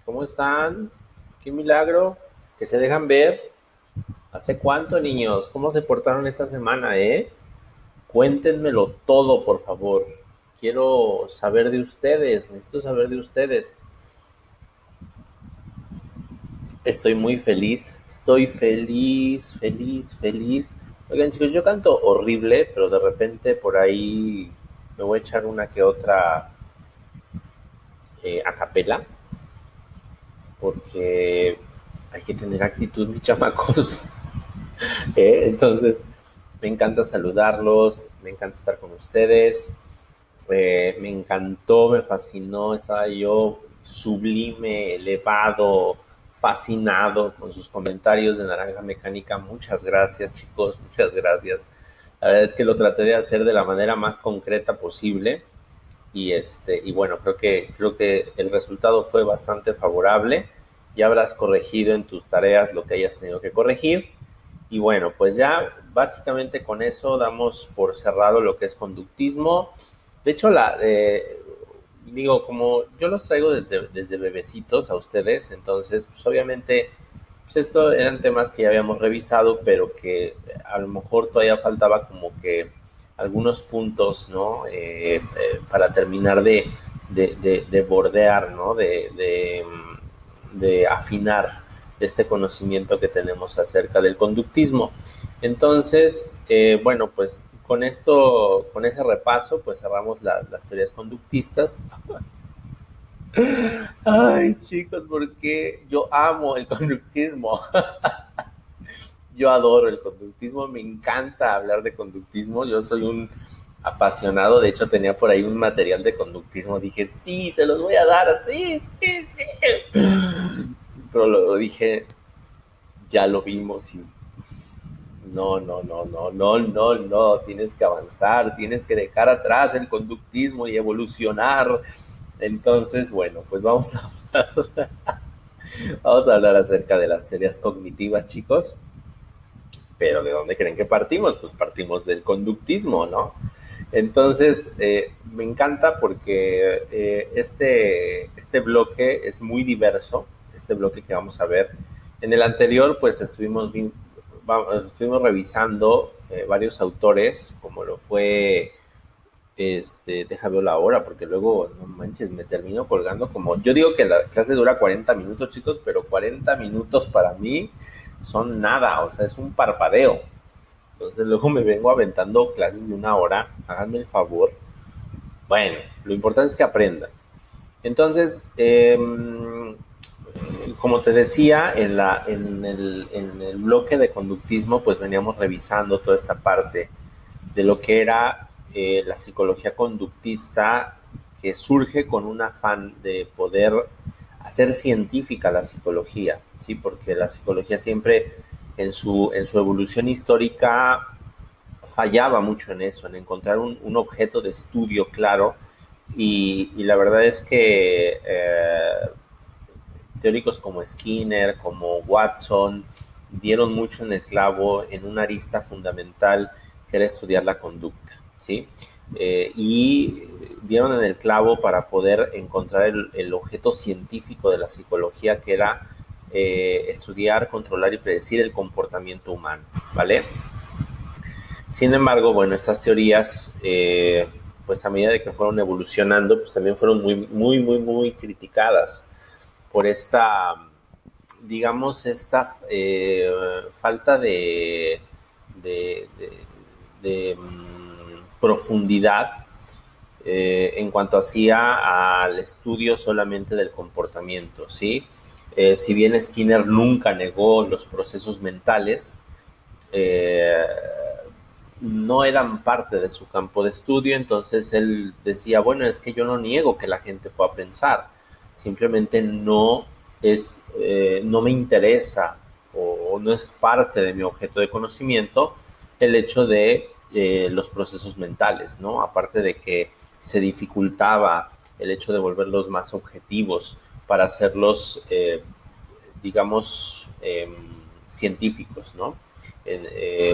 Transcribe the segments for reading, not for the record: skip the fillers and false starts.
¿Cómo están? Qué milagro que se dejan ver. ¿Hace cuánto, niños? ¿Cómo se portaron esta semana, eh? Cuéntenmelo todo, por favor. Quiero saber de ustedes, necesito saber de ustedes. Estoy feliz, feliz, feliz. Oigan, chicos, yo canto horrible, pero de repente por ahí me voy a echar una que otra a capela, porque hay que tener actitud, mis chamacos. Entonces, me encanta saludarlos, me encanta estar con ustedes, me encantó, me fascinó, estaba yo sublime, elevado, fascinado con sus comentarios de Naranja Mecánica. Muchas gracias, chicos, muchas gracias. La verdad es que lo traté de hacer de la manera más concreta posible y bueno, creo que el resultado fue bastante favorable. Ya habrás corregido en tus tareas lo que hayas tenido que corregir. Y bueno, pues ya básicamente con eso damos por cerrado lo que es conductismo. De hecho, digo, como yo los traigo desde bebecitos a ustedes, entonces, pues obviamente, pues esto eran temas que ya habíamos revisado, pero que a lo mejor todavía faltaba como que algunos puntos, ¿no? Para terminar de bordear, ¿no? De afinar este conocimiento que tenemos acerca del conductismo. Entonces, bueno, pues con esto, con ese repaso, pues cerramos las teorías conductistas. Ay, chicos, porque yo amo el conductismo. Yo adoro el conductismo, me encanta hablar de conductismo. Yo soy un apasionado, de hecho tenía por ahí un material de conductismo. Dije, sí, se los voy a dar, sí, sí, sí. Pero lo dije, ya lo vimos y no, no, no, no, no, no, no, tienes que avanzar, tienes que dejar atrás el conductismo y evolucionar. Entonces, bueno, pues vamos a hablar acerca de las teorías cognitivas, chicos. Pero ¿de dónde creen que partimos? Pues partimos del conductismo, ¿no? Entonces, me encanta porque este bloque es muy diverso, este bloque que vamos a ver. En el anterior, pues estuvimos revisando varios autores, como lo fue, déjame ver la hora, porque luego, no manches, me termino colgando como, yo digo que la clase dura 40 minutos, chicos, pero 40 minutos para mí son nada, o sea, es un parpadeo. Entonces luego me vengo aventando clases de una hora, háganme el favor. Bueno, lo importante es que aprendan. Entonces, como te decía, en el bloque de conductismo, pues veníamos revisando toda esta parte de lo que era la psicología conductista, que surge con un afán de poder hacer científica la psicología, ¿sí? Porque la psicología siempre en su evolución histórica fallaba mucho en eso, en encontrar un objeto de estudio claro y la verdad es que teóricos como Skinner, como Watson, dieron mucho en el clavo en una arista fundamental que era estudiar la conducta, ¿sí? Y dieron en el clavo para poder encontrar el objeto científico de la psicología, que era estudiar, controlar y predecir el comportamiento humano, ¿vale? Sin embargo, bueno, estas teorías, pues a medida de que fueron evolucionando, pues también fueron muy, muy, muy, muy criticadas por esta, digamos, esta falta de, profundidad en cuanto hacía al estudio solamente del comportamiento, ¿sí? Si bien Skinner nunca negó los procesos mentales, eh, no eran parte de su campo de estudio, entonces él decía, bueno, es que yo no niego que la gente pueda pensar, simplemente no me interesa o no es parte de mi objeto de conocimiento el hecho de los procesos mentales, ¿no? Aparte de que se dificultaba el hecho de volverlos más objetivos para hacerlos, digamos, científicos, ¿no?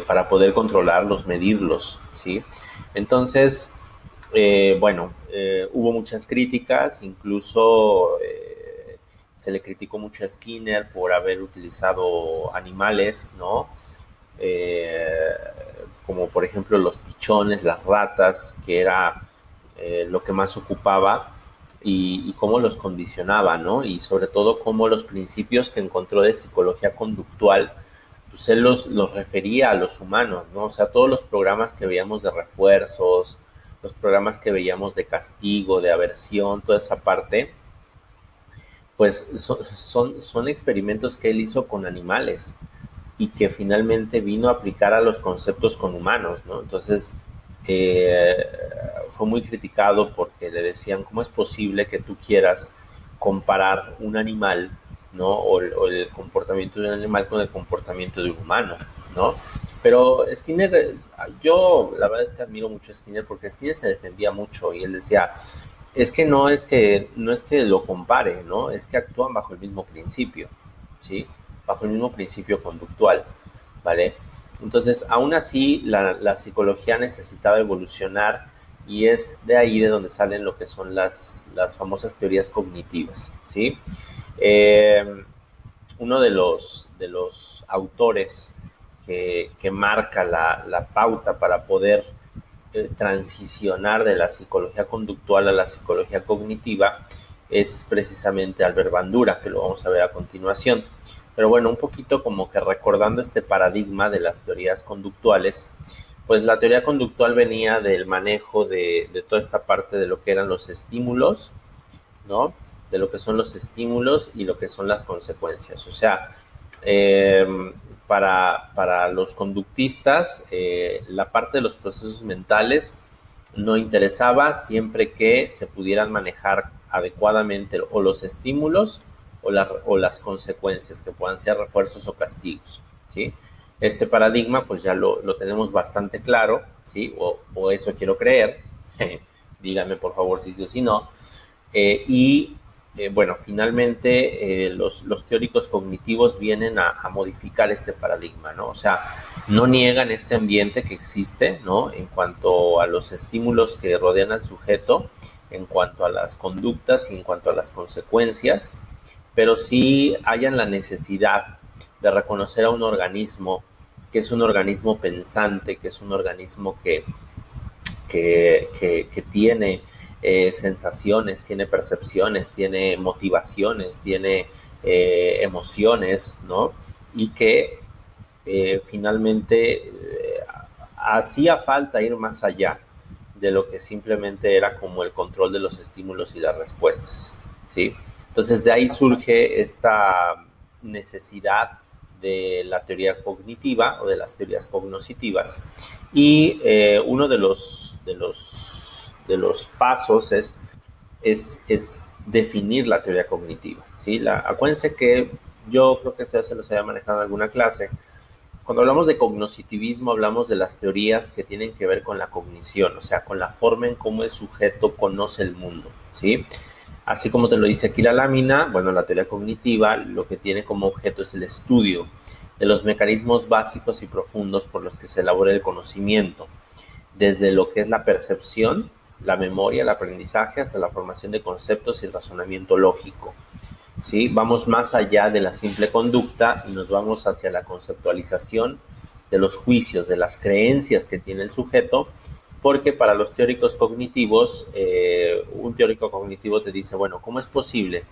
Para poder controlarlos, medirlos, ¿sí? Entonces, bueno, hubo muchas críticas, incluso se le criticó mucho a Skinner por haber utilizado animales, ¿no? Como por ejemplo los pichones, las ratas, que era lo que más ocupaba, y cómo los condicionaba, ¿no? Y sobre todo cómo los principios que encontró de psicología conductual, pues él los refería a los humanos, ¿no? O sea, todos los programas que veíamos de refuerzos, los programas que veíamos de castigo, de aversión, toda esa parte, pues son experimentos que él hizo con animales y que finalmente vino a aplicar a los conceptos con humanos, ¿no? Entonces, eh, fue muy criticado porque le decían, ¿cómo es posible que tú quieras comparar un animal, ¿no? O el comportamiento de un animal con el comportamiento de un humano, ¿no? Pero Skinner, yo la verdad es que admiro mucho a Skinner porque Skinner se defendía mucho y él decía, es que lo compare, ¿no? Es que actúan bajo el mismo principio, ¿sí? Bajo el mismo principio conductual, ¿vale? Entonces, aún así, la psicología necesitaba evolucionar y es de ahí de donde salen lo que son las famosas teorías cognitivas, ¿sí? Eh, Uno de los autores que marca la pauta para poder transicionar de la psicología conductual a la psicología cognitiva es precisamente Albert Bandura, que lo vamos a ver a continuación. Pero bueno, un poquito como que recordando este paradigma de las teorías conductuales, pues la teoría conductual venía del manejo de toda esta parte de lo que eran los estímulos, ¿no? De lo que son los estímulos y lo que son las consecuencias. O sea, eh, para los conductistas, la parte de los procesos mentales no interesaba siempre que se pudieran manejar adecuadamente o los estímulos o las consecuencias, que puedan ser refuerzos o castigos, ¿sí? Este paradigma pues ya lo tenemos bastante claro, ¿sí? O eso quiero creer. Díganme por favor si sí o si no. Bueno, finalmente los teóricos cognitivos vienen a modificar este paradigma, ¿no? O sea, no niegan este ambiente que existe, ¿no? En cuanto a los estímulos que rodean al sujeto, en cuanto a las conductas y en cuanto a las consecuencias, pero sí hayan la necesidad de reconocer a un organismo que es un organismo pensante, que es un organismo que tiene sensaciones, tiene percepciones, tiene motivaciones, tiene emociones, ¿no? Y que finalmente hacía falta ir más allá de lo que simplemente era como el control de los estímulos y las respuestas, ¿sí? Entonces de ahí surge esta necesidad de la teoría cognitiva o de las teorías cognoscitivas y uno de los pasos es definir la teoría cognitiva, ¿sí? Acuérdense que yo creo que esto ya se los había manejado en alguna clase. Cuando hablamos de cognoscitivismo, hablamos de las teorías que tienen que ver con la cognición, o sea, con la forma en cómo el sujeto conoce el mundo, ¿sí? Así como te lo dice aquí la lámina, bueno, la teoría cognitiva lo que tiene como objeto es el estudio de los mecanismos básicos y profundos por los que se elabora el conocimiento, desde lo que es la percepción, la memoria, el aprendizaje, hasta la formación de conceptos y el razonamiento lógico. ¿Sí? Vamos más allá de la simple conducta y nos vamos hacia la conceptualización de los juicios, de las creencias que tiene el sujeto, porque para los teóricos cognitivos, un teórico cognitivo te dice, bueno, ¿cómo es posible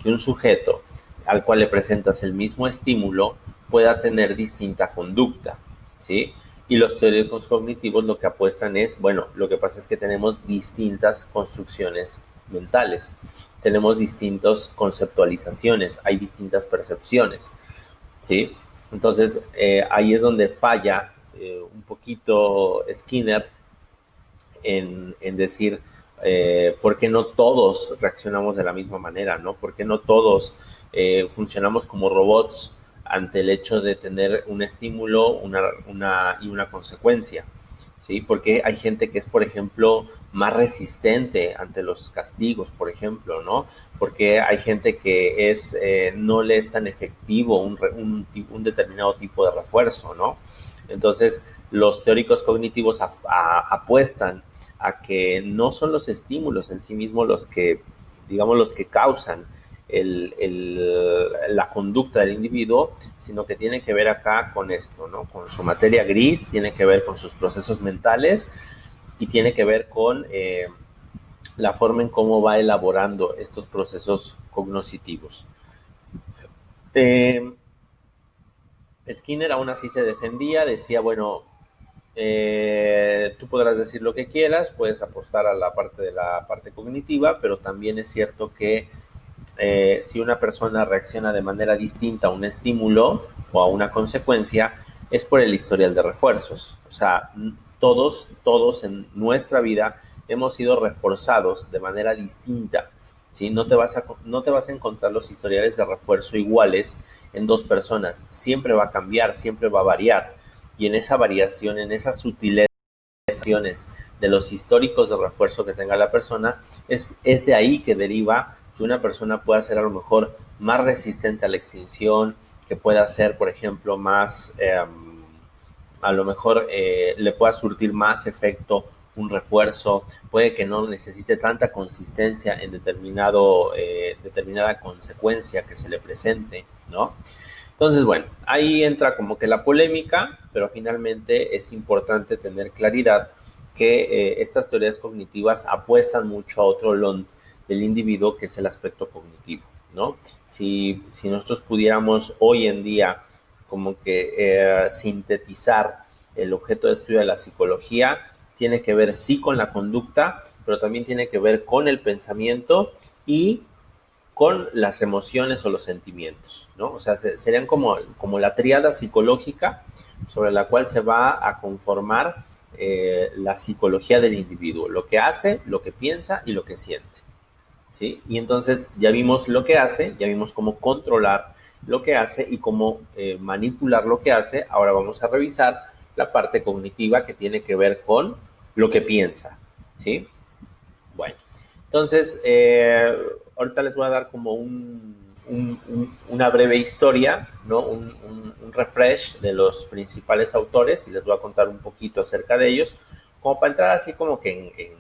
que un sujeto al cual le presentas el mismo estímulo pueda tener distinta conducta? ¿Sí? Y los teóricos cognitivos lo que apuestan es, bueno, lo que pasa es que tenemos distintas construcciones mentales, tenemos distintas conceptualizaciones, hay distintas percepciones, ¿sí? Entonces, ahí es donde falla un poquito Skinner en decir, ¿por qué no todos reaccionamos de la misma manera, ¿no? ¿Por qué no todos funcionamos como robots ante el hecho de tener un estímulo y una consecuencia? ¿Sí? Porque hay gente que es, por ejemplo, más resistente ante los castigos, por ejemplo, ¿no? Porque hay gente que no le es tan efectivo un determinado tipo de refuerzo, ¿no? Entonces, los teóricos cognitivos apuestan a que no son los estímulos en sí mismos los que, digamos, los que causan la conducta del individuo, sino que tiene que ver acá con esto, ¿no? Con su materia gris, tiene que ver con sus procesos mentales y tiene que ver con la forma en cómo va elaborando estos procesos cognitivos. Skinner aún así se defendía, decía, bueno, tú podrás decir lo que quieras, puedes apostar a la parte cognitiva, pero también es cierto que si una persona reacciona de manera distinta a un estímulo o a una consecuencia, es por el historial de refuerzos. O sea, todos en nuestra vida hemos sido reforzados de manera distinta. ¿Sí? No te vas a encontrar los historiales de refuerzo iguales en dos personas. Siempre va a cambiar, siempre va a variar. Y en esa variación, en esas sutilezas de los históricos de refuerzo que tenga la persona, es de ahí que deriva que una persona pueda ser a lo mejor más resistente a la extinción, que pueda ser, por ejemplo, más, a lo mejor le pueda surtir más efecto un refuerzo, puede que no necesite tanta consistencia en determinada consecuencia que se le presente, ¿no? Entonces, bueno, ahí entra como que la polémica, pero finalmente es importante tener claridad que estas teorías cognitivas apuestan mucho a otro lón del individuo, que es el aspecto cognitivo, ¿no? Si nosotros pudiéramos hoy en día como que sintetizar el objeto de estudio de la psicología, tiene que ver sí con la conducta, pero también tiene que ver con el pensamiento y con las emociones o los sentimientos, ¿no? O sea, serían como la tríada psicológica sobre la cual se va a conformar la psicología del individuo, lo que hace, lo que piensa y lo que siente, ¿sí? Y entonces ya vimos lo que hace, ya vimos cómo controlar lo que hace y cómo manipular lo que hace. Ahora vamos a revisar la parte cognitiva que tiene que ver con lo que piensa, ¿sí? Bueno, entonces, ahorita les voy a dar como una breve historia, ¿no? Un refresh de los principales autores y les voy a contar un poquito acerca de ellos, como para entrar así como que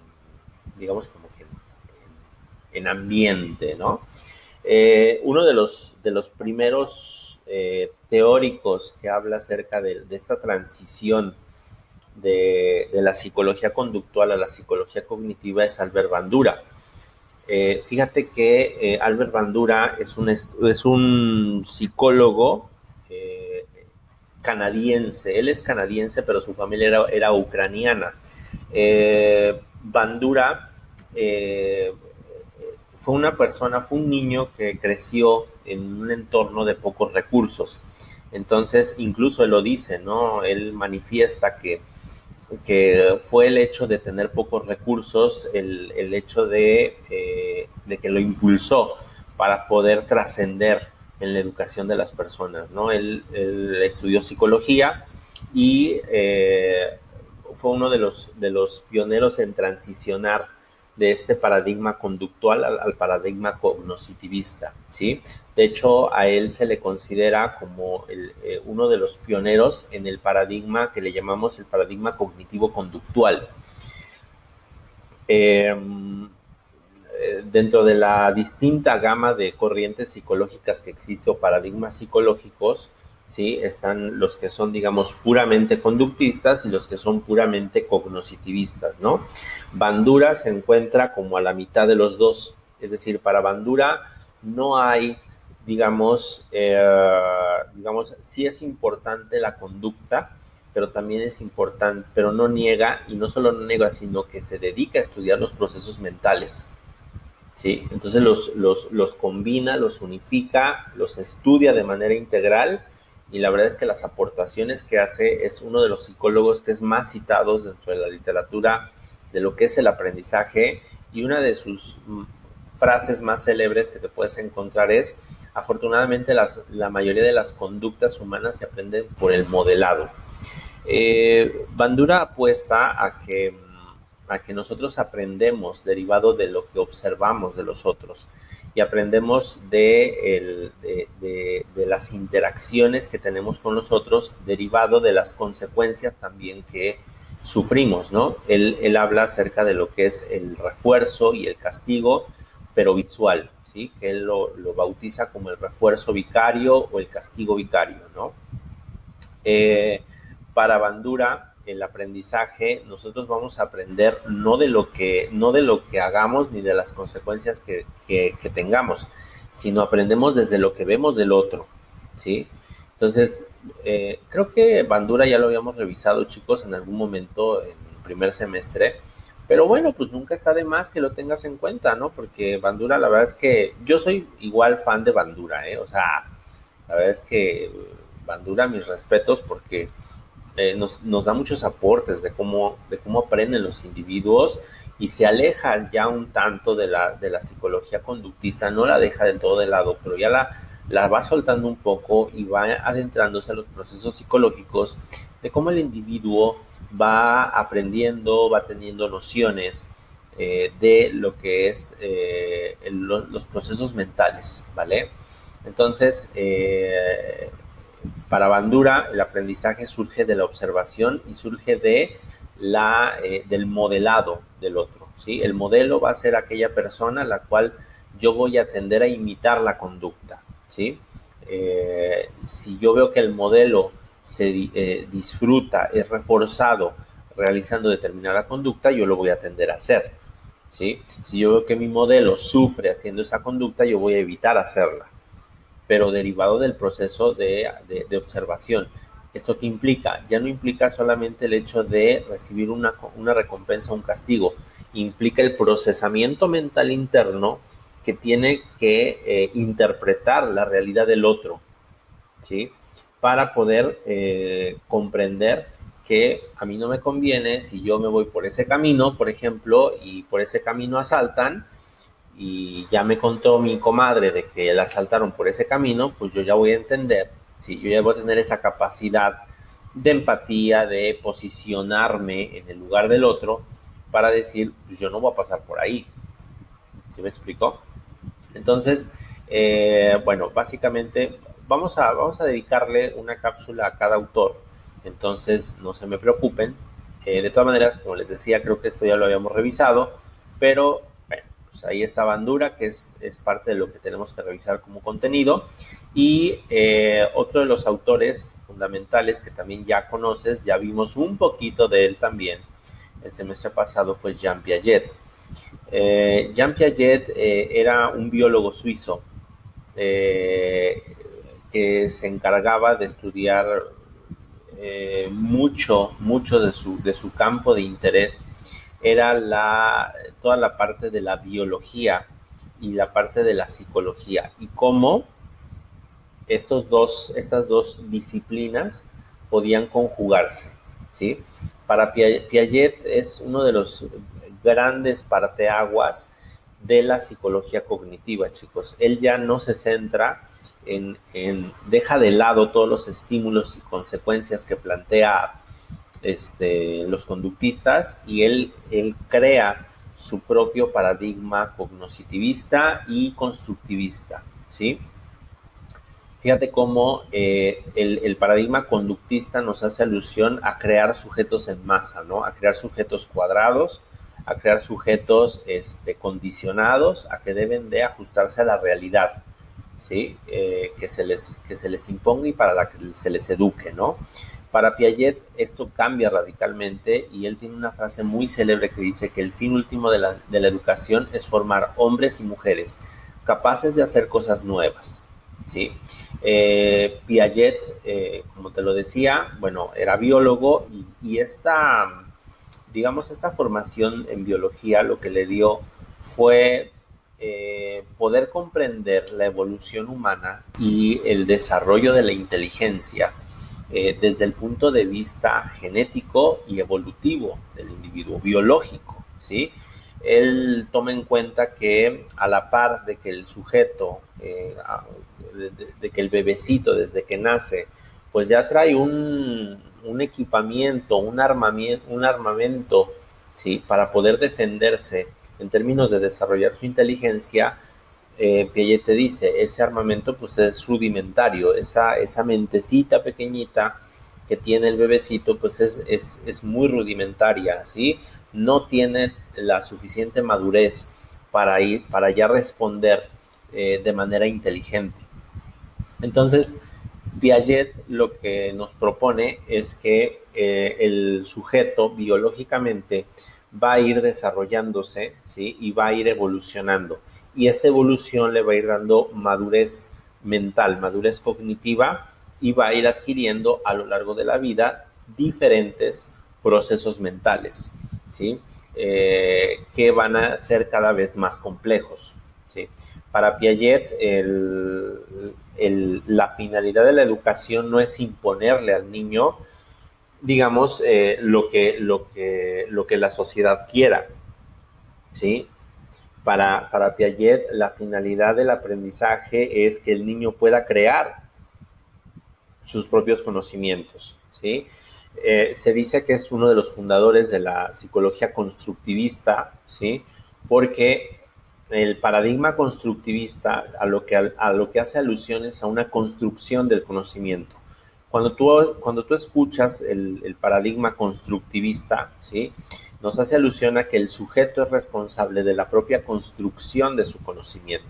digamos, como que en ambiente, ¿no? Uno de los primeros teóricos que habla acerca de esta transición de la psicología conductual a la psicología cognitiva es Albert Bandura. Fíjate que Albert Bandura es un psicólogo canadiense. Él es canadiense, pero su familia era ucraniana. Bandura fue un niño que creció en un entorno de pocos recursos. Entonces, incluso él lo dice, ¿no? Él manifiesta que fue el hecho de tener pocos recursos, el hecho de que lo impulsó para poder trascender en la educación de las personas, ¿no? Él estudió psicología y fue uno de los pioneros en transicionar de este paradigma conductual al paradigma cognitivista, ¿sí? De hecho, a él se le considera como uno de los pioneros en el paradigma que le llamamos el paradigma cognitivo-conductual. Dentro de la distinta gama de corrientes psicológicas que existe o paradigmas psicológicos, ¿sí? Están los que son, digamos, puramente conductistas y los que son puramente cognoscitivistas, ¿no? Bandura se encuentra como a la mitad de los dos, es decir, para Bandura no hay, digamos, sí es importante la conducta, pero también es importante, pero no niega, y no solo no niega, sino que se dedica a estudiar los procesos mentales, ¿sí? Entonces los combina, los unifica, los estudia de manera integral, y la verdad es que las aportaciones que hace es uno de los psicólogos que es más citados dentro de la literatura de lo que es el aprendizaje, y una de sus frases más célebres que te puedes encontrar es: afortunadamente la mayoría de las conductas humanas se aprenden por el modelado. Bandura apuesta a que nosotros aprendemos derivado de lo que observamos de los otros, y aprendemos de las interacciones que tenemos con los otros, derivado de las consecuencias también que sufrimos, ¿no? Él habla acerca de lo que es el refuerzo y el castigo, pero visual, ¿sí? Que él lo bautiza como el refuerzo vicario o el castigo vicario, ¿no? Para Bandura, el aprendizaje, nosotros vamos a aprender no de lo que hagamos ni de las consecuencias que tengamos, sino aprendemos desde lo que vemos del otro, ¿sí? Entonces, creo que Bandura ya lo habíamos revisado, chicos, en algún momento en primer semestre, pero bueno, pues nunca está de más que lo tengas en cuenta, ¿no? Porque Bandura, la verdad es que yo soy igual fan de Bandura, ¿eh? O sea, la verdad es que Bandura, mis respetos, porque nos da muchos aportes de cómo aprenden los individuos y se aleja ya un tanto de la psicología conductista, no la deja del todo de lado, pero ya la va soltando un poco y va adentrándose a los procesos psicológicos de cómo el individuo va aprendiendo, va teniendo nociones de lo que es los procesos mentales, ¿vale? Entonces, para Bandura, el aprendizaje surge de la observación y surge del modelado del otro, ¿sí? El modelo va a ser aquella persona a la cual yo voy a tender a imitar la conducta, ¿sí? Si yo veo que el modelo se disfruta, es reforzado realizando determinada conducta, yo lo voy a tender a hacer, ¿sí? Si yo veo que mi modelo sufre haciendo esa conducta, yo voy a evitar hacerla, pero derivado del proceso de observación. ¿Esto qué implica? Ya no implica solamente el hecho de recibir una recompensa o un castigo, implica el procesamiento mental interno que tiene que interpretar la realidad del otro, ¿sí? Para poder comprender que a mí no me conviene si yo me voy por ese camino, por ejemplo, y por ese camino asaltan, y ya me contó mi comadre de que la asaltaron por ese camino, pues yo ya voy a entender, ¿sí? Yo ya voy a tener esa capacidad de empatía, de posicionarme en el lugar del otro para decir, pues yo no voy a pasar por ahí, ¿sí me explicó? Entonces, bueno, básicamente vamos a dedicarle una cápsula a cada autor, entonces no se me preocupen. De todas maneras, como les decía, creo que esto ya lo habíamos revisado, pero bueno, pues ahí está Bandura, que es parte de lo que tenemos que revisar como contenido. Y otro de los autores fundamentales que también ya conoces, ya vimos un poquito de él también el semestre pasado, fue Jean Piaget. Jean Piaget era un biólogo suizo eh, que se encargaba de estudiar mucho de su campo de interés era toda la parte de la biología y la parte de la psicología y cómo estas dos disciplinas podían conjugarse, ¿sí? Para Piaget es uno de los grandes parteaguas de la psicología cognitiva, chicos. Él ya no se centra deja de lado todos los estímulos y consecuencias que plantea los conductistas y él crea su propio paradigma cognitivista y constructivista, ¿sí? Fíjate cómo el paradigma conductista nos hace alusión a crear sujetos en masa, ¿no? A crear sujetos cuadrados, a crear sujetos condicionados, a que deben de ajustarse a la realidad, ¿sí? Que se les imponga y para la que se les eduque, ¿no? Para Piaget esto cambia radicalmente y él tiene una frase muy célebre que dice que el fin último de la educación es formar hombres y mujeres capaces de hacer cosas nuevas, ¿sí? Piaget, como te lo decía, bueno, era biólogo y digamos, esta formación en biología lo que le dio fue poder comprender la evolución humana y el desarrollo de la inteligencia desde el punto de vista genético y evolutivo del individuo, biológico, ¿sí? Él toma en cuenta que a la par de que el sujeto, de que el bebecito desde que nace, pues ya trae un equipamiento, un armamento, ¿sí? Para poder defenderse en términos de desarrollar su inteligencia. Piaget te dice, ese armamento pues es rudimentario, esa mentecita pequeñita que tiene el bebecito pues es muy rudimentaria, ¿sí? No tiene la suficiente madurez para ya responder de manera inteligente. Entonces, Piaget lo que nos propone es que el sujeto biológicamente va a ir desarrollándose, ¿sí? Y va a ir evolucionando. Y esta evolución le va a ir dando madurez mental, madurez cognitiva, y va a ir adquiriendo a lo largo de la vida diferentes procesos mentales, ¿sí? Que van a ser cada vez más complejos, ¿sí? Para Piaget, la finalidad de la educación no es imponerle al niño, digamos, lo que la sociedad quiera, ¿sí? Para Piaget, la finalidad del aprendizaje es que el niño pueda crear sus propios conocimientos, ¿sí? Se dice que es uno de los fundadores de la psicología constructivista, ¿sí? Porque el paradigma constructivista a lo que hace alusión es a una construcción del conocimiento. Cuando tú escuchas el paradigma constructivista, ¿sí? Nos hace alusión a que el sujeto es responsable de la propia construcción de su conocimiento.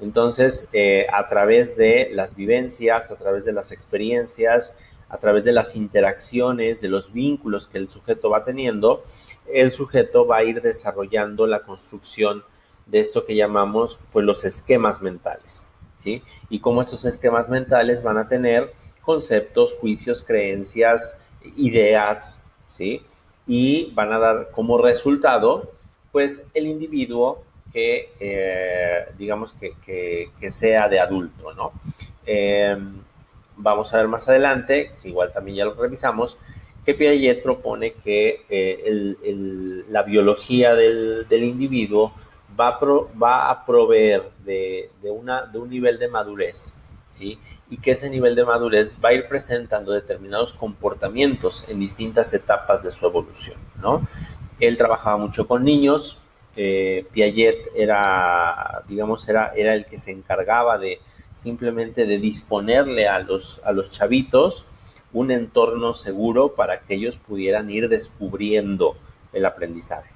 Entonces, a través de las vivencias, a través de las experiencias, a través de las interacciones, de los vínculos que el sujeto va teniendo, el sujeto va a ir desarrollando la construcción de esto que llamamos pues los esquemas mentales, ¿sí? Y cómo estos esquemas mentales van a tener conceptos, juicios, creencias, ideas, ¿sí? Y van a dar como resultado pues el individuo que digamos que sea de adulto, ¿no? Vamos a ver más adelante, que igual también ya lo revisamos, que Piaget propone que la biología del individuo va a proveer de un nivel de madurez, ¿sí? Y que ese nivel de madurez va a ir presentando determinados comportamientos en distintas etapas de su evolución, ¿no? Él trabajaba mucho con niños. Piaget era, digamos, era el que se encargaba de simplemente de disponerle a los chavitos un entorno seguro para que ellos pudieran ir descubriendo el aprendizaje.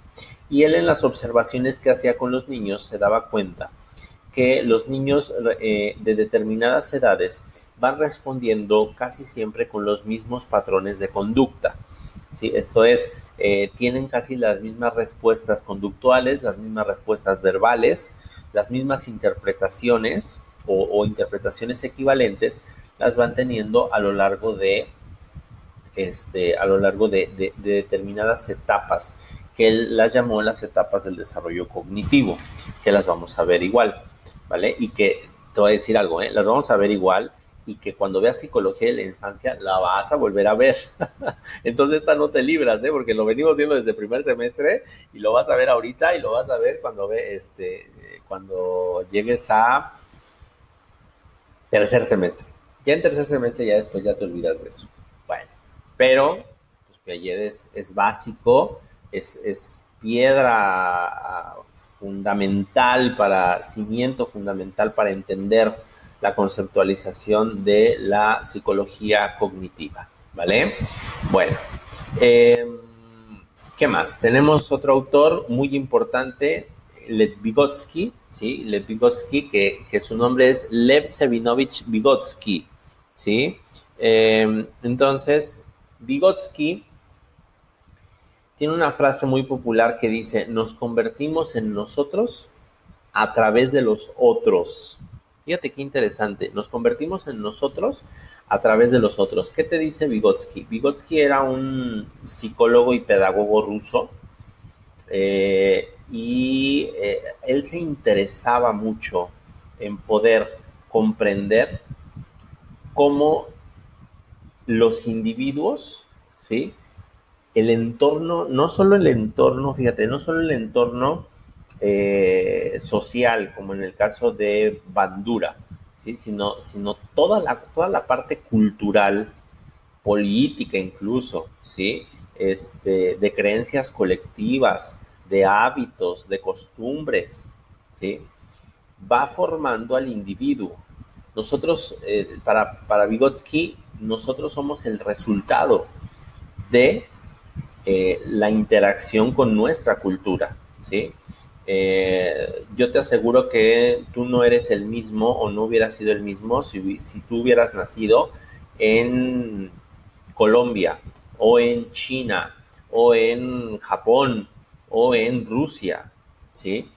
Y él en las observaciones que hacía con los niños se daba cuenta que los niños de determinadas edades van respondiendo casi siempre con los mismos patrones de conducta, ¿sí? Esto es, tienen casi las mismas respuestas conductuales, las mismas respuestas verbales, las mismas interpretaciones o interpretaciones equivalentes las van teniendo a lo largo de determinadas etapas, que él las llamó las etapas del desarrollo cognitivo, que las vamos a ver igual, ¿vale? Y que te voy a decir algo, las vamos a ver igual y que cuando veas psicología de la infancia la vas a volver a ver. Entonces esta no te libras, porque lo venimos viendo desde primer semestre y lo vas a ver ahorita y lo vas a ver cuando llegues a tercer semestre. Ya en tercer semestre ya después ya te olvidas de eso. Bueno, pero pues Piaget es básico, es piedra fundamental cimiento fundamental para entender la conceptualización de la psicología cognitiva, ¿vale? Bueno, ¿qué más? Tenemos otro autor muy importante, Lev Vygotsky, ¿sí? Lev Vygotsky, que su nombre es Lev Sevinovich Vygotsky, ¿sí? Entonces, Vygotsky tiene una frase muy popular que dice, nos convertimos en nosotros a través de los otros. Fíjate qué interesante, nos convertimos en nosotros a través de los otros. ¿Qué te dice Vygotsky? Vygotsky era un psicólogo y pedagogo ruso, él se interesaba mucho en poder comprender cómo los individuos, ¿sí? El entorno, no solo el entorno, fíjate, no solo el entorno social, como en el caso de Bandura, ¿sí? sino toda la parte cultural, política incluso, ¿sí? De creencias colectivas, de hábitos, de costumbres, ¿sí? Va formando al individuo. Nosotros, para Vygotsky, nosotros somos el resultado de la interacción con nuestra cultura, ¿sí? Yo te aseguro que tú no eres el mismo o no hubieras sido el mismo si tú hubieras nacido en Colombia o en China o en Japón o en Rusia, ¿sí?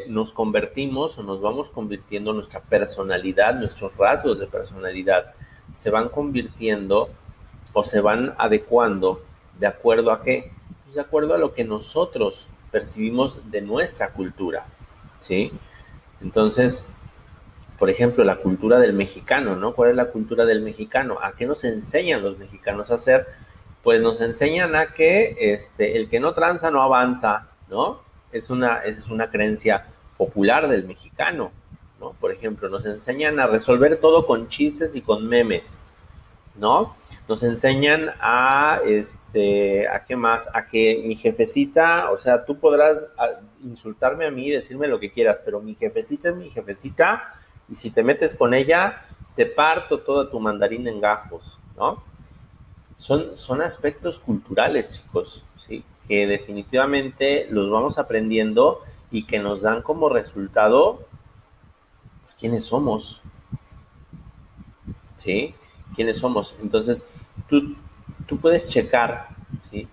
Nos convertimos o nos vamos convirtiendo nuestra personalidad, nuestros rasgos de personalidad se van convirtiendo o se van adecuando de acuerdo a qué? Pues de acuerdo a lo que nosotros percibimos de nuestra cultura, ¿sí? Entonces, por ejemplo, la cultura del mexicano, ¿no? ¿Cuál es la cultura del mexicano? ¿A qué nos enseñan los mexicanos a hacer? Pues nos enseñan a que el que no tranza no avanza, ¿no? Es una creencia popular del mexicano, ¿no? Por ejemplo, nos enseñan a resolver todo con chistes y con memes, ¿no? Nos enseñan ¿a qué más? A que mi jefecita, o sea, tú podrás insultarme a mí y decirme lo que quieras, pero mi jefecita es mi jefecita y si te metes con ella, te parto toda tu mandarina en gajos, ¿no? Son aspectos culturales, chicos, ¿sí? Que definitivamente los vamos aprendiendo y que nos dan como resultado, pues, quiénes somos, ¿sí? ¿Quiénes somos? Entonces, tú, tú puedes checar, ¿sí?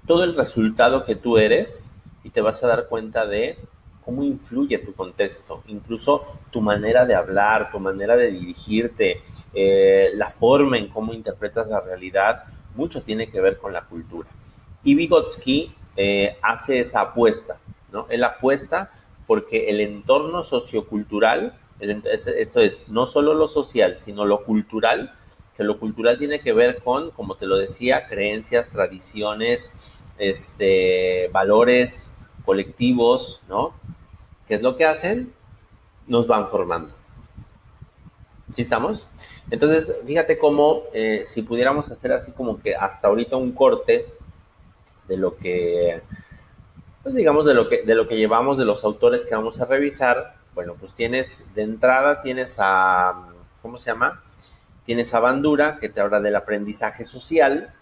Todo el resultado que tú eres y te vas a dar cuenta de cómo influye tu contexto, incluso tu manera de hablar, tu manera de dirigirte, la forma en cómo interpretas la realidad, mucho tiene que ver con la cultura. Y Vygotsky hace esa apuesta, ¿no? Él apuesta porque el entorno sociocultural, esto es, no solo lo social, sino lo cultural, que lo cultural tiene que ver con, como te lo decía, creencias, tradiciones, valores colectivos, ¿no? ¿Qué es lo que hacen? Nos van formando. ¿Sí estamos? Entonces, fíjate cómo si pudiéramos hacer así como que hasta ahorita un corte de lo que, pues digamos, de lo que llevamos de los autores que vamos a revisar, bueno, pues de entrada tienes ¿cómo se llama? Tienes a Bandura, que te habla del aprendizaje social,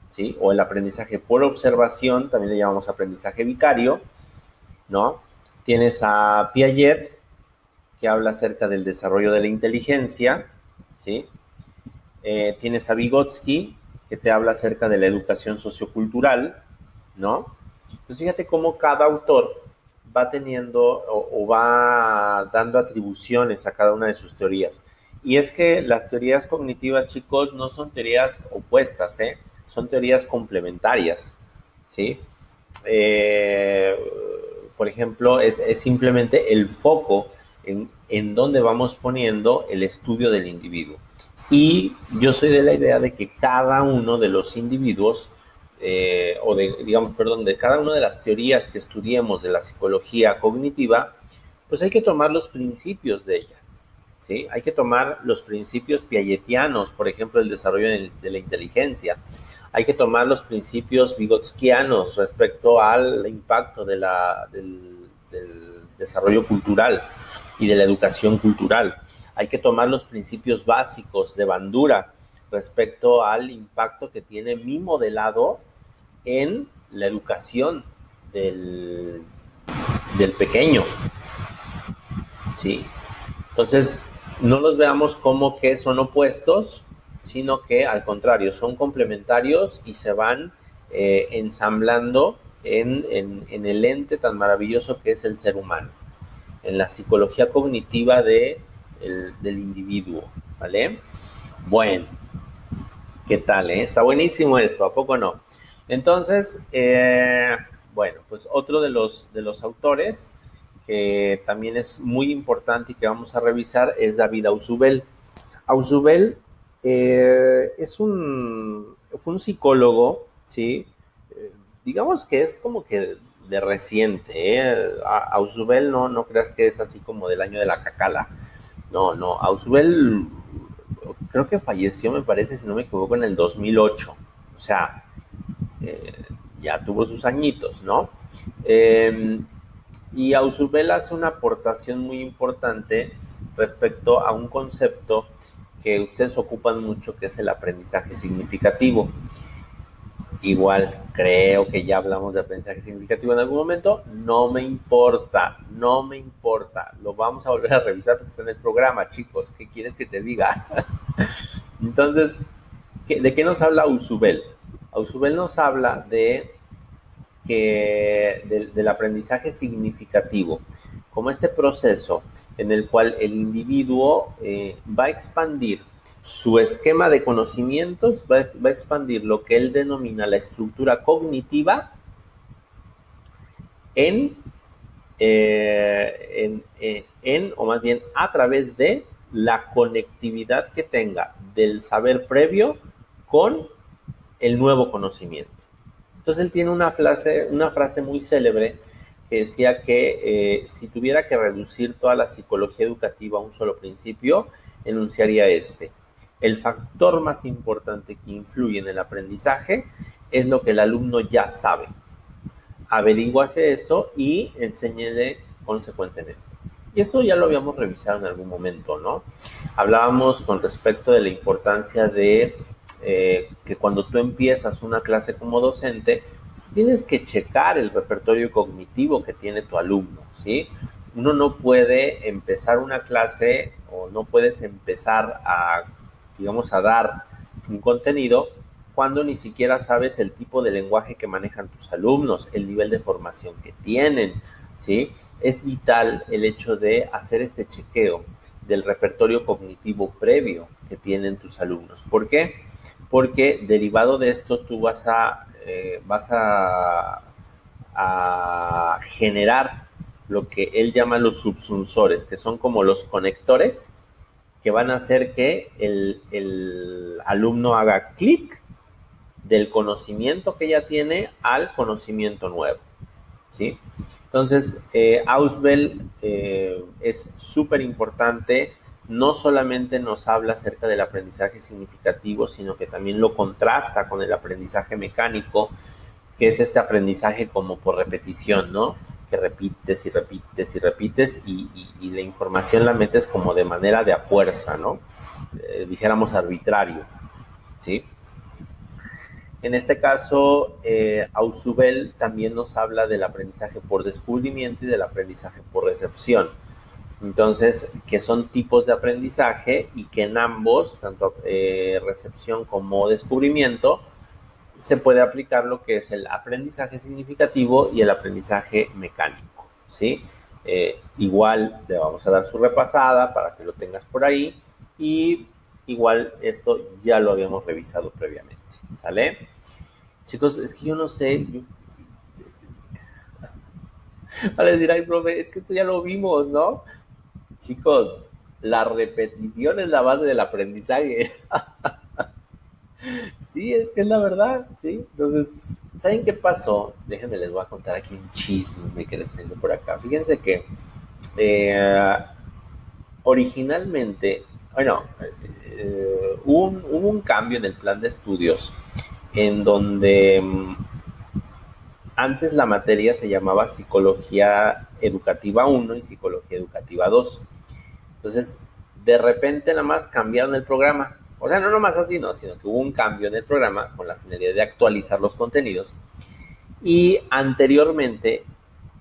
¿sí? O el aprendizaje por observación, también le llamamos aprendizaje vicario, ¿no? Tienes a Piaget, que habla acerca del desarrollo de la inteligencia, ¿sí? Tienes a Vygotsky, que te habla acerca de la educación sociocultural, ¿no? Pues fíjate cómo cada autor va teniendo o va dando atribuciones a cada una de sus teorías. Y es que las teorías cognitivas, chicos, no son teorías opuestas, ¿eh? Son teorías complementarias, ¿sí? Eh, por ejemplo, es simplemente el foco en donde vamos poniendo el estudio del individuo. Y yo soy de la idea de que cada uno de los individuos, digamos, perdón, de cada una de las teorías que estudiemos de la psicología cognitiva, pues hay que tomar los principios de ella, ¿sí? Hay que tomar los principios piagetianos, por ejemplo, el desarrollo de la inteligencia. Hay que tomar los principios vygotskianos respecto al impacto del desarrollo cultural y de la educación cultural. Hay que tomar los principios básicos de Bandura respecto al impacto que tiene mi modelado en la educación del pequeño, ¿sí? Entonces, no los veamos como que son opuestos, sino que al contrario, son complementarios y se van ensamblando en el ente tan maravilloso que es el ser humano, en la psicología cognitiva del individuo, ¿vale? Bueno, ¿qué tal? Está buenísimo esto, ¿a poco no? Entonces, bueno, pues otro de los autores que también es muy importante y que vamos a revisar es David Ausubel. Ausubel fue un psicólogo, ¿sí? Digamos que es como que de reciente, ¿eh? Ausubel no creas que es así como del año de la cacala. No, Ausubel creo que falleció, me parece, si no me equivoco, en el 2008. O sea, eh, ya tuvo sus añitos, ¿no? Y Ausubel hace una aportación muy importante respecto a un concepto que ustedes ocupan mucho, que es el aprendizaje significativo. Igual, creo que ya hablamos de aprendizaje significativo en algún momento. No me importa, no me importa. Lo vamos a volver a revisar porque está en el programa, chicos. ¿Qué quieres que te diga? Entonces, ¿de qué nos habla Ausubel? Ausubel nos habla del aprendizaje significativo, como este proceso en el cual el individuo va a expandir su esquema de conocimientos, va a expandir lo que él denomina la estructura cognitiva en, o más bien a través de la conectividad que tenga del saber previo con el nuevo conocimiento. Entonces él tiene una frase muy célebre que decía que si tuviera que reducir toda la psicología educativa a un solo principio, enunciaría este: el factor más importante que influye en el aprendizaje es lo que el alumno ya sabe. Averíguase esto y enséñele consecuentemente. Y esto ya lo habíamos revisado en algún momento, ¿no? Hablábamos con respecto de la importancia de que cuando tú empiezas una clase como docente, pues tienes que checar el repertorio cognitivo que tiene tu alumno, ¿sí? Uno no puede empezar una clase o no puedes empezar a, digamos, a dar un contenido cuando ni siquiera sabes el tipo de lenguaje que manejan tus alumnos, el nivel de formación que tienen, ¿sí? Es vital el hecho de hacer este chequeo del repertorio cognitivo previo que tienen tus alumnos. ¿Por qué? Porque derivado de esto tú vas a generar lo que él llama los subsunsores, que son como los conectores que van a hacer que el alumno haga clic del conocimiento que ya tiene al conocimiento nuevo, ¿sí? Entonces, Ausubel es súper importante. No solamente nos habla acerca del aprendizaje significativo, sino que también lo contrasta con el aprendizaje mecánico, que es este aprendizaje como por repetición, ¿no? Que repites y repites y repites y la información la metes como de manera de a fuerza, ¿no? Dijéramos arbitrario, ¿sí? En este caso, Ausubel también nos habla del aprendizaje por descubrimiento y del aprendizaje por recepción. Entonces, que son tipos de aprendizaje y que en ambos, tanto recepción como descubrimiento, se puede aplicar lo que es el aprendizaje significativo y el aprendizaje mecánico, ¿sí? Igual le vamos a dar su repasada para que lo tengas por ahí y igual esto ya lo habíamos revisado previamente, ¿sale? Chicos, es que yo no sé, vale decir, ay, profe, es que esto ya lo vimos, ¿no? Chicos, la repetición es la base del aprendizaje. Sí, es que es la verdad, ¿sí? Entonces, ¿saben qué pasó? Déjenme, les voy a contar aquí un chisme que les tengo por acá. Fíjense que eh, originalmente, bueno, hubo un cambio en el plan de estudios en donde antes la materia se llamaba Psicología Educativa 1 y Psicología Educativa 2. Entonces, de repente nada más cambiaron el programa. O sea, no nomás así, no, sino que hubo un cambio en el programa con la finalidad de actualizar los contenidos. Y anteriormente,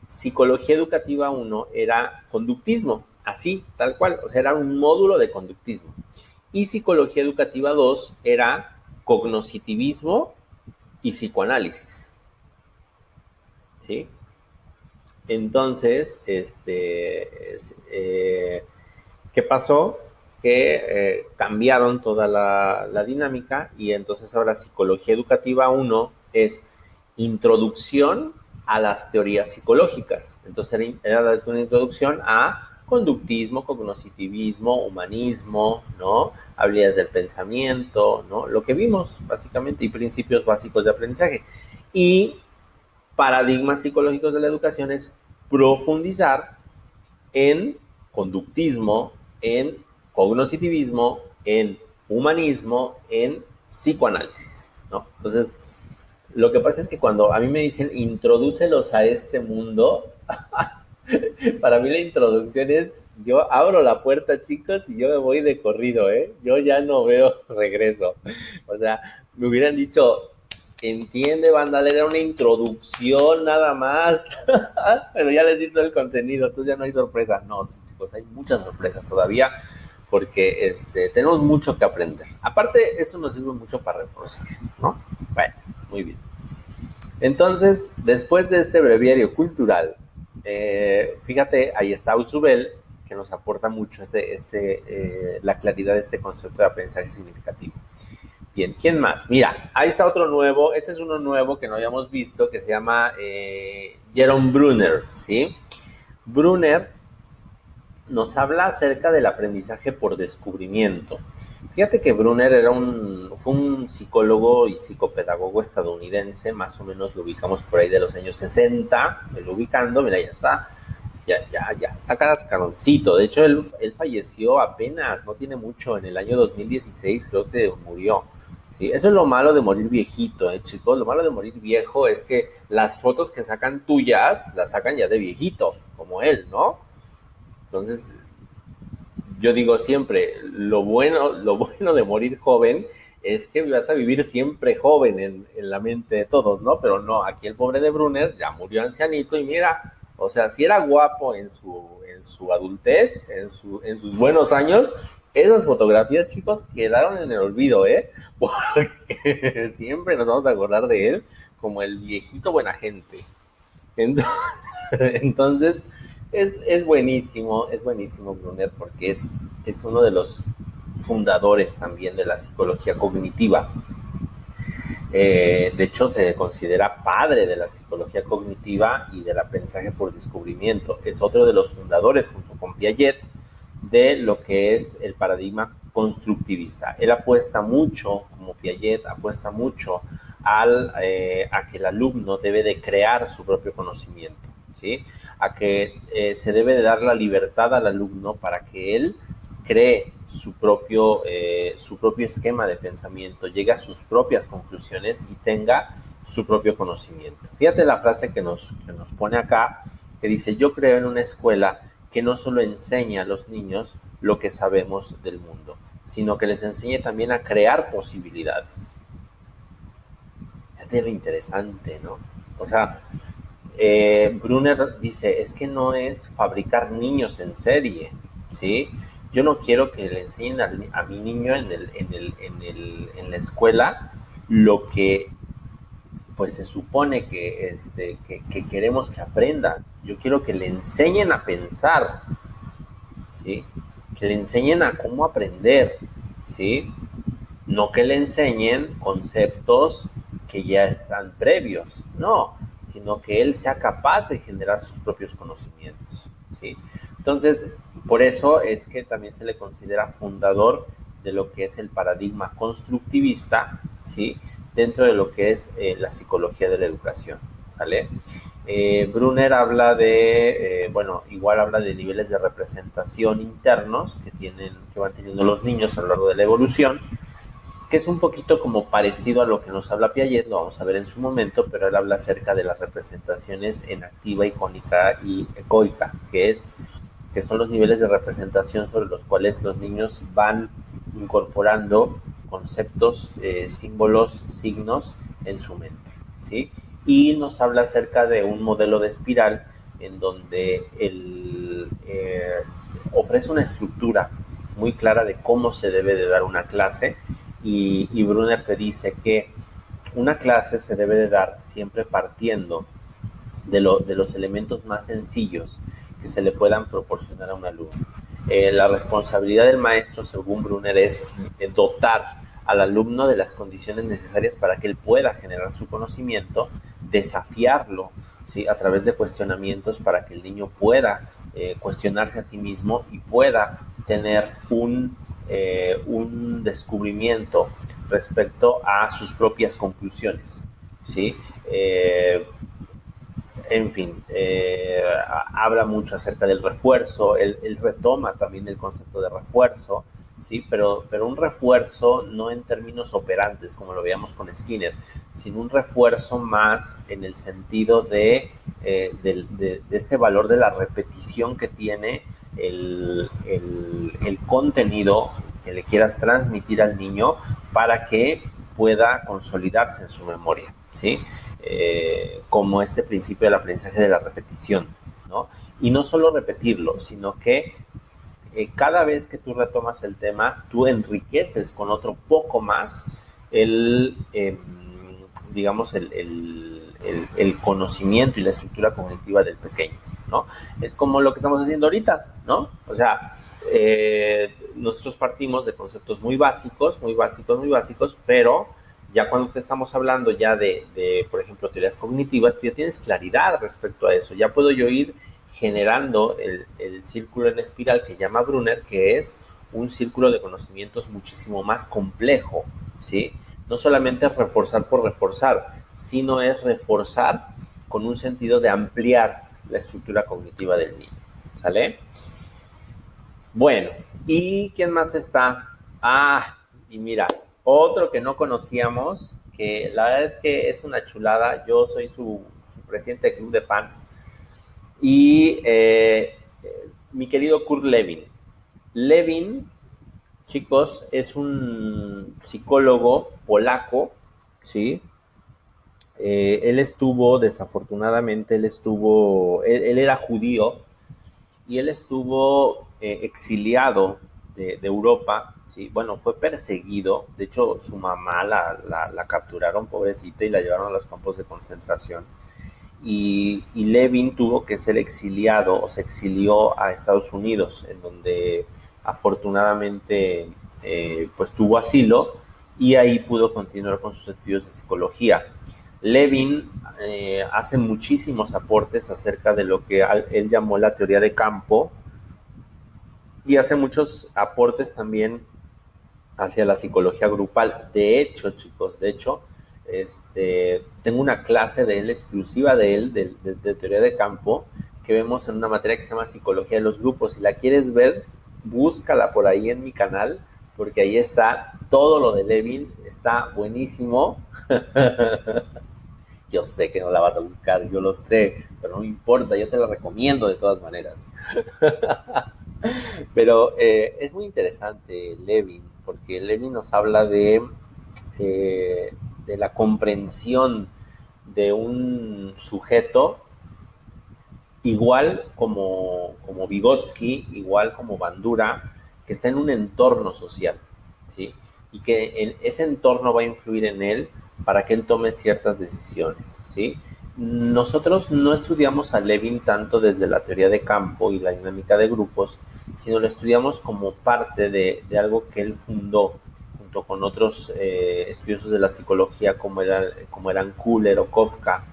Psicología Educativa 1 era conductismo, así, tal cual. O sea, era un módulo de conductismo. Y Psicología Educativa 2 era cognoscitivismo y psicoanálisis, ¿sí? Entonces, ¿qué pasó? Que cambiaron toda la dinámica y entonces ahora Psicología Educativa 1 es introducción a las teorías psicológicas. Entonces era una introducción a conductismo, cognoscitivismo, humanismo, ¿no? Habilidades del pensamiento, ¿no? Lo que vimos, básicamente, y principios básicos de aprendizaje. Y paradigmas psicológicos de la educación es profundizar en conductismo, en cognoscitivismo, en humanismo, en psicoanálisis, ¿no? Entonces, lo que pasa es que cuando a mí me dicen introdúcelos a este mundo, para mí la introducción es yo abro la puerta, chicos, y yo me voy de corrido, ¿eh? Yo ya no veo regreso. O sea, me hubieran dicho Entiende, banda, era una introducción nada más. Pero ya les di todo el contenido, entonces ya no hay sorpresa. No, sí, chicos, hay muchas sorpresas todavía porque tenemos mucho que aprender. Aparte, esto nos sirve mucho para reforzar, ¿no? Bueno, muy bien. Entonces, después de este breviario cultural, fíjate, ahí está Usubel, que nos aporta mucho la claridad de este concepto de aprendizaje significativo. Bien, ¿quién más? Mira, ahí está otro nuevo, este es uno nuevo que no habíamos visto, que se llama Jerome Brunner, ¿sí? Brunner nos habla acerca del aprendizaje por descubrimiento. Fíjate que Brunner fue un psicólogo y psicopedagogo estadounidense, más o menos lo ubicamos por ahí de los años 60, me lo ubicando, mira, ya está cascaroncito. De hecho, él falleció apenas, no tiene mucho, en el año 2016 creo que murió. Sí, eso es lo malo de morir viejito, chicos. Lo malo de morir viejo es que las fotos que sacan tuyas, las sacan ya de viejito, como él, ¿no? Entonces, yo digo siempre, lo bueno de morir joven es que vas a vivir siempre joven en la mente de todos, ¿no? Pero no, aquí el pobre de Brunner ya murió ancianito y mira, o sea, si era guapo en su adultez, en sus buenos años, esas fotografías, chicos, quedaron en el olvido, ¿eh? Porque siempre nos vamos a acordar de él como el viejito buena gente. Entonces, es buenísimo Brunner porque es uno de los fundadores también de la psicología cognitiva. De hecho, se considera padre de la psicología cognitiva y del aprendizaje por descubrimiento. Es otro de los fundadores, junto con Piaget, de lo que es el paradigma constructivista. Él apuesta mucho, como Piaget, apuesta mucho a que el alumno debe de crear su propio conocimiento, ¿sí? A que se debe de dar la libertad al alumno para que él cree su propio esquema de pensamiento, llegue a sus propias conclusiones y tenga su propio conocimiento. Fíjate la frase que nos pone acá, que dice: yo creo en una escuela que no solo enseña a los niños lo que sabemos del mundo, sino que les enseñe también a crear posibilidades. Es lo interesante, ¿no? O sea, Brunner dice, es que no es fabricar niños en serie, ¿sí? Yo no quiero que le enseñen a mi niño en la escuela lo que pues se supone que queremos que aprenda. Yo quiero que le enseñen a pensar, ¿sí? Que le enseñen a cómo aprender, ¿sí? No que le enseñen conceptos que ya están previos, no, sino que él sea capaz de generar sus propios conocimientos, ¿sí? Entonces, por eso es que también se le considera fundador de lo que es el paradigma constructivista, ¿sí? Dentro de lo que es la psicología de la educación, ¿sale? Brunner habla igual habla de niveles de representación internos que van teniendo los niños a lo largo de la evolución, que es un poquito como parecido a lo que nos habla Piaget, lo vamos a ver en su momento, pero él habla acerca de las representaciones en activa, icónica y ecoica, que son los niveles de representación sobre los cuales los niños van incorporando conceptos, símbolos, signos en su mente, ¿sí? Y nos habla acerca de un modelo de espiral en donde él ofrece una estructura muy clara de cómo se debe de dar una clase, y Brunner te dice que una clase se debe de dar siempre partiendo de los elementos más sencillos que se le puedan proporcionar a un alumno. La responsabilidad del maestro, según Brunner, es dotar al alumno de las condiciones necesarias para que él pueda generar su conocimiento, desafiarlo, ¿sí? A través de cuestionamientos para que el niño pueda cuestionarse a sí mismo y pueda tener un descubrimiento respecto a sus propias conclusiones, ¿sí? En fin, habla mucho acerca del refuerzo, él retoma también el concepto de refuerzo, ¿sí? Pero un refuerzo no en términos operantes, como lo veíamos con Skinner, sino un refuerzo más en el sentido de este valor de la repetición que tiene el contenido que le quieras transmitir al niño para que pueda consolidarse en su memoria, ¿sí? Como este principio del aprendizaje de la repetición, ¿no? Y no solo repetirlo, sino que cada vez que tú retomas el tema, tú enriqueces con otro poco más el, digamos, el conocimiento y la estructura cognitiva del pequeño, ¿no? Es como lo que estamos haciendo ahorita, ¿no? O sea, nosotros partimos de conceptos muy básicos, muy básicos, muy básicos, pero ya cuando te estamos hablando ya por ejemplo, teorías cognitivas, tú ya tienes claridad respecto a eso. Ya puedo yo ir generando el círculo en espiral que llama Brunner, que es un círculo de conocimientos muchísimo más complejo, ¿sí? No solamente es reforzar por reforzar, sino es reforzar con un sentido de ampliar la estructura cognitiva del niño, ¿sale? Bueno, ¿y quién más está? Ah, y mira, otro que no conocíamos, que la verdad es que es una chulada, yo soy su presidente de club de fans, y mi querido Kurt Lewin. Lewin, chicos, es un psicólogo polaco, ¿sí? Él estuvo, desafortunadamente, él era judío y él estuvo exiliado de Europa, ¿sí? Bueno, fue perseguido, de hecho su mamá la capturaron, pobrecita, y la llevaron a los campos de concentración. Y Levin tuvo que ser exiliado o se exilió a Estados Unidos, en donde afortunadamente pues tuvo asilo y ahí pudo continuar con sus estudios de psicología. Levin hace muchísimos aportes acerca de lo que él llamó la teoría de campo y hace muchos aportes también hacia la psicología grupal. De hecho, chicos, tengo una clase de él, exclusiva de él, de teoría de campo, que vemos en una materia que se llama psicología de los grupos. Si la quieres ver, búscala por ahí en mi canal, porque ahí está todo lo de Levin, está buenísimo. Yo sé que no la vas a buscar, yo lo sé, pero no importa, yo te la recomiendo de todas maneras. Pero es muy interesante Levin, porque Levin nos habla de la comprensión de un sujeto igual como Vygotsky, igual como Bandura, que está en un entorno social, ¿sí? Y que ese entorno va a influir en él para que él tome ciertas decisiones, ¿sí? Nosotros no estudiamos a Levin tanto desde la teoría de campo y la dinámica de grupos, sino lo estudiamos como parte de algo que él fundó junto con otros estudiosos de la psicología como eran Kuhler o Kafka,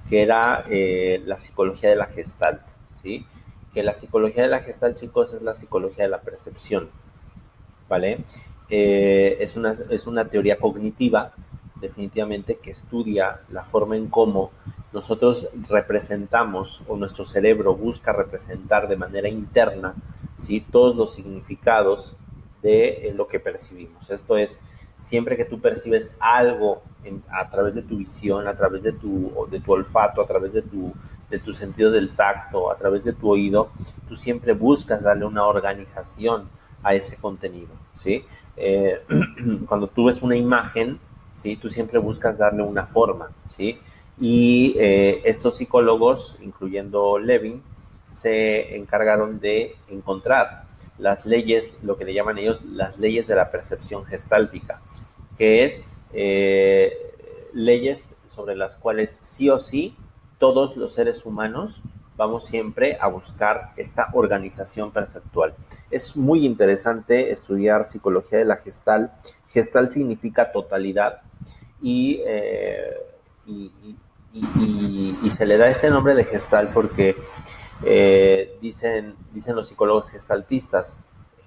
que era la psicología de la Gestalt, ¿sí? Que la psicología de la Gestalt, chicos, es la psicología de la percepción, ¿vale? Es una teoría cognitiva, definitivamente, que estudia la forma en cómo nosotros representamos o nuestro cerebro busca representar de manera interna, ¿sí? Todos los significados de lo que percibimos. Esto es, siempre que tú percibes algo a través de tu visión, a través de tu olfato, a través de tu sentido del tacto, a través de tu oído, tú siempre buscas darle una organización a ese contenido, ¿sí? Cuando tú ves una imagen, ¿sí? Tú siempre buscas darle una forma, ¿sí? Y estos psicólogos, incluyendo Levin, se encargaron de encontrar las leyes, lo que le llaman ellos las leyes de la percepción gestáltica, que es leyes sobre las cuales sí o sí todos los seres humanos vamos siempre a buscar esta organización perceptual. Es muy interesante estudiar psicología de la Gestalt. Gestalt significa totalidad y, y, y se le da este nombre de Gestalt porque dicen los psicólogos gestaltistas,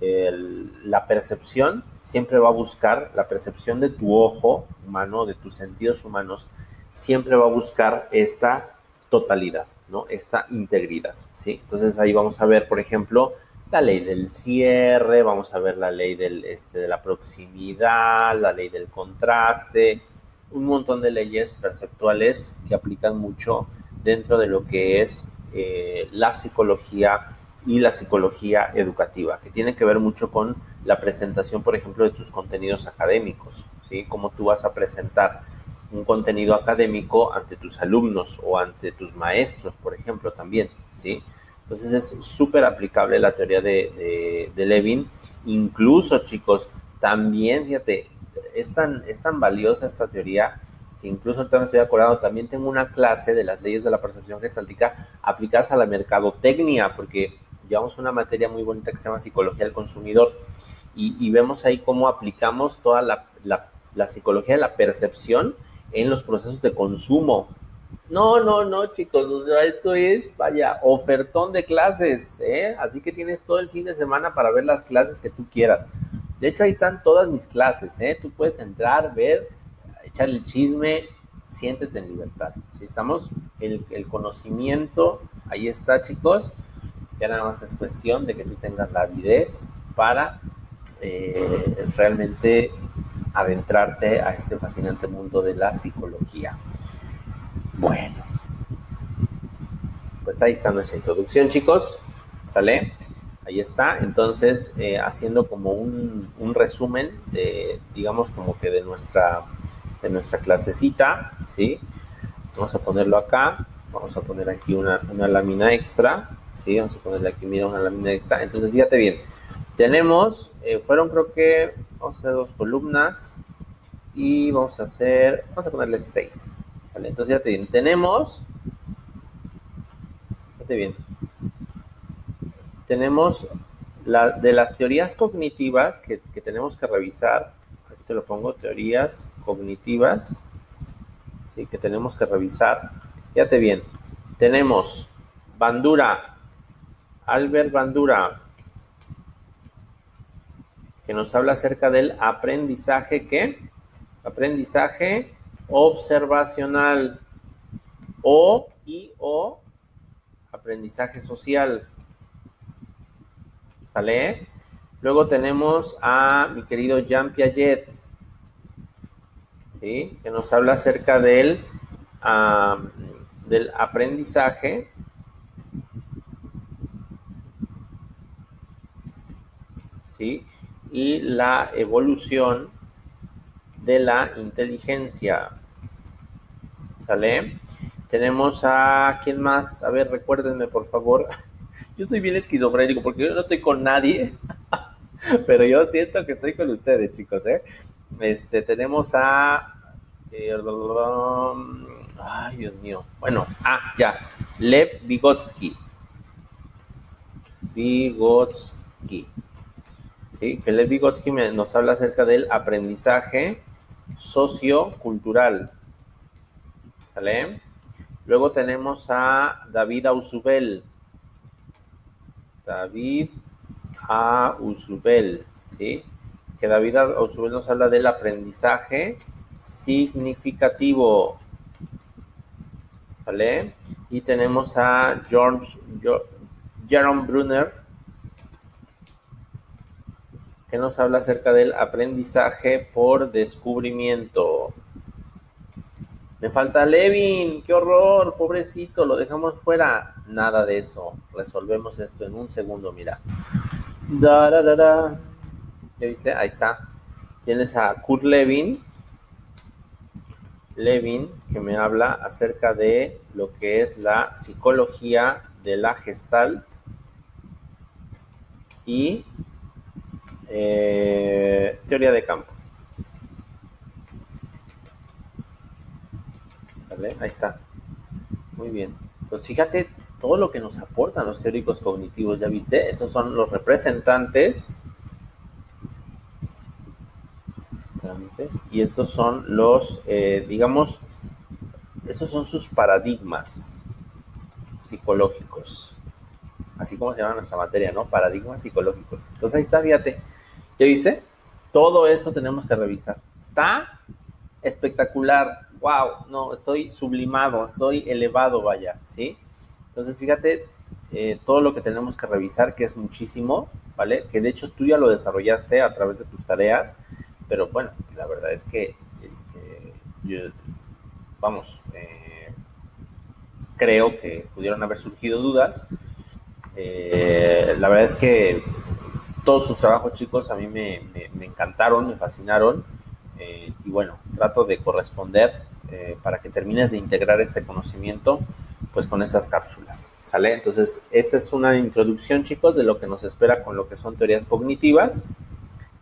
la percepción siempre va a buscar, la percepción de tu ojo humano, de tus sentidos humanos, siempre va a buscar esta totalidad, ¿no? Esta integridad, ¿sí? Entonces ahí vamos a ver, por ejemplo, la ley del cierre, vamos a ver la ley de la proximidad, la ley del contraste, un montón de leyes perceptuales que aplican mucho dentro de lo que es la psicología y la psicología educativa, que tiene que ver mucho con la presentación, por ejemplo, de tus contenidos académicos, ¿sí? Cómo tú vas a presentar un contenido académico ante tus alumnos o ante tus maestros, por ejemplo, también, ¿sí? Entonces es súper aplicable la teoría de Levin. Incluso, chicos, también, fíjate, es tan valiosa esta teoría que incluso ahorita me estoy acordando, también tengo una clase de las leyes de la percepción gestáltica aplicadas a la mercadotecnia, porque llevamos una materia muy bonita que se llama psicología del consumidor y vemos ahí cómo aplicamos toda la psicología de la percepción en los procesos de consumo. No, chicos, esto es, vaya, ofertón de clases, ¿eh? Así que tienes todo el fin de semana para ver las clases que tú quieras. De hecho, ahí están todas mis clases, ¿eh? Tú puedes entrar, ver, echar el chisme, siéntete en libertad. Si estamos, el conocimiento, ahí está, chicos. Ya nada más es cuestión de que tú tengas la avidez para realmente adentrarte a este fascinante mundo de la psicología. Bueno, pues ahí está nuestra introducción, chicos. ¿Sale? Ahí está. Entonces, haciendo como un resumen de, digamos, como que de nuestra clasecita, ¿sí? Vamos a ponerlo acá. Vamos a poner aquí una lámina extra, ¿sí? Vamos a ponerle aquí, mira, una lámina extra. Entonces, fíjate bien. Tenemos, creo que, vamos a hacer 2 columnas y vamos a ponerle 6. ¿Sale? Entonces, fíjate bien. Tenemos de las teorías cognitivas que tenemos que revisar. Aquí te lo pongo, teorías cognitivas, ¿sí? Que tenemos que revisar. Fíjate bien, tenemos Bandura, Albert Bandura, que nos habla acerca del aprendizaje, ¿qué? Aprendizaje observacional o aprendizaje social. ¿Sale? Luego tenemos a mi querido Jean Piaget, ¿sí? Que nos habla acerca del aprendizaje ¿sí? Y la evolución de la inteligencia. ¿Sale? Tenemos a... ¿quién más? A ver, recuérdenme, por favor. Yo estoy bien esquizofrénico porque yo no estoy con nadie, pero yo siento que estoy con ustedes, chicos, ¿eh? Tenemos a... ay, Dios mío. Bueno, ya. Lev Vygotsky. ¿Sí? Que Lev Vygotsky nos habla acerca del aprendizaje sociocultural. ¿Sale? Luego tenemos a David Ausubel. ¿Sí? Que David Ausubel nos habla del aprendizaje significativo. ¿Sale? Y tenemos a Jerome Brunner, que nos habla acerca del aprendizaje por descubrimiento. Me falta Levin, qué horror, pobrecito, lo dejamos fuera. Nada de eso, resolvemos esto en un segundo, mira. ¿Ya viste? Ahí está. Tienes a Kurt Lewin, que me habla acerca de lo que es la psicología de la Gestalt y teoría de campo. ¿Vale? Ahí está. Muy bien. Pues fíjate todo lo que nos aportan los teóricos cognitivos, ¿ya viste? Esos son los representantes y estos son los, digamos, estos son sus paradigmas psicológicos, así como se llama nuestra materia, ¿no? Paradigmas psicológicos. Entonces ahí está, fíjate, ¿ya viste? Todo eso tenemos que revisar. Está espectacular, wow, no, estoy sublimado, estoy elevado, vaya, ¿sí? Entonces fíjate todo lo que tenemos que revisar, que es muchísimo, ¿vale? Que de hecho tú ya lo desarrollaste a través de tus tareas, pero bueno, la verdad es que creo que pudieron haber surgido dudas. La verdad es que todos sus trabajos, chicos, a mí me encantaron, me fascinaron. y bueno, trato de corresponder para que termines de integrar este conocimiento pues con estas cápsulas, ¿sale? Entonces, esta es una introducción, chicos, de lo que nos espera con lo que son teorías cognitivas.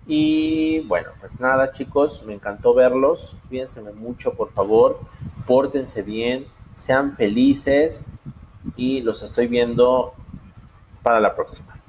Y bueno, pues nada, chicos, me encantó verlos. Cuídense mucho, por favor. Pórtense bien, sean felices y los estoy viendo para la próxima.